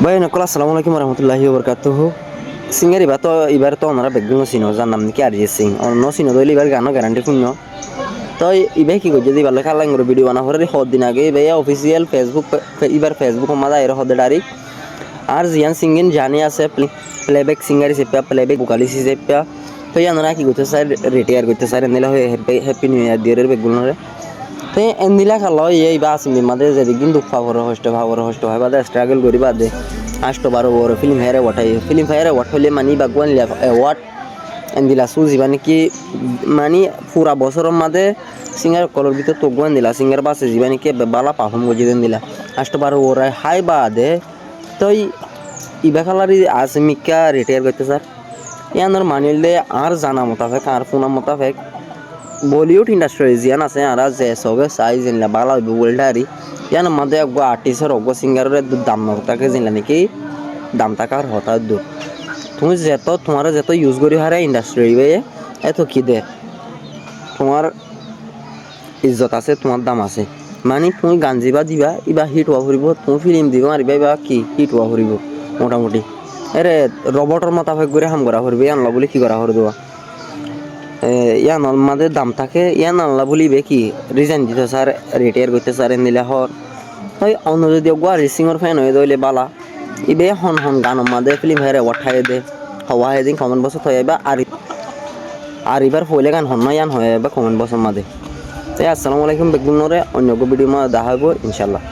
ভাই নকল আসসালামু আলাইকুম রহমতুল্লাহি ওবরকাতুহু সিঙ্গার এবার তো ওনারা বেগুন চিনো যার নাম নাকি আরিজিৎ সিং অন্য চিনো দইলে এবার গানও গ্যারান্টি শূন্য তো ইবাই কি করছে যদি ভালো খাল্লা করে ভিডিও বানা করে দিন আগে এবার অফিসিয়াল ফেসবুক এবার ফেসবুক মাদা এর হদে ডাইরেক্ট আর জিয়ান সিঙ্গিন জানি আছে প্লেব্যাক সিঙ্গার হিসেবে প্লেব্যাক ভোকালিস হিসেবে তো ইয়ানোরা কি করতে স্যার রিটায়ার করতে স্যার এনদিলা হয়ে হ্যাপি নিউ ইয়ার দিয়ের বেগুনরে তো এনদিলা খালো এই বা আসিন মাঝে যেদিন দুঃখ হষ্ট হয় বাদে স্ট্রাগল করি বাদে আষ্ট বারো বড় ফিল্ম ফায়ারে ওয়াট হইলে মানি বাগুয়ান ওয়াট এনদিলা সুজি মানে কি মানি পুরা বছরের মাঝে সিঙ্গার কলর ভিতর তো গোয়ান দিলা সিঙ্গার বাসে জীবানি কি বালা পারফর্ম করে দেন দিলা আষ্ট বারো ওরা হাই বাদে তো ইবা খালারি আসমিকা রিটায়ার করতে স্যার ইয়ানোর মানিলে আর জানা মোতাবেক আর ফোনা মোতাবেক বলিউড ইন্ডাস্ট্রি জিয়ান আছে আর যে সবে চাই জিনলা বালা হইব ওল্ডারি ইয়ান মাঝে এক আর্টিস্টের অগ সিঙ্গারের দাম নতাকে জিনলা নাকি দাম টাকার হঠাৎ দূর তুমি তোমার যত ইউজ করি হারে ইন্ডাস্ট্রি বে এত কি দে তোমার ইজ্জত আছে তোমার দাম আছে মানে তুমি গান যাবা দিবা ইবা হিট হওয়া ফুরিব তুমি ফিল্ম দিবা মারিবা বা কি হিট হওয়া ফুরিব মোটামুটি এরে রবটর মোতাবেক করে হাম করা ফুরবে আনলা বলে কি করা ফুরবে ইয়ান মাঝে দাম থাকে ইয়ান আনলা বলিবে কি রিজাইন দিতে স্যার রিটায়ার করতে স্যার নিলে হর ওই অন্য যদি গোয়া রেসিংয়ের ফ্যান হয়ে দইলে বালা ইবে হন গান মাঝে ফিল্ম হেরে ওঠাই দে হওয়া হয় দিন কমেন্ট বছর হয়ে বা আর এবার হইলে গান হন ইয়ান হয়ে বা কমেন্ট বছর মাঝে তাই আসসালামু আলাইকুম বেগুনরে অন্য ভিডিও মা দেখা হইব ইনশাল্লাহ।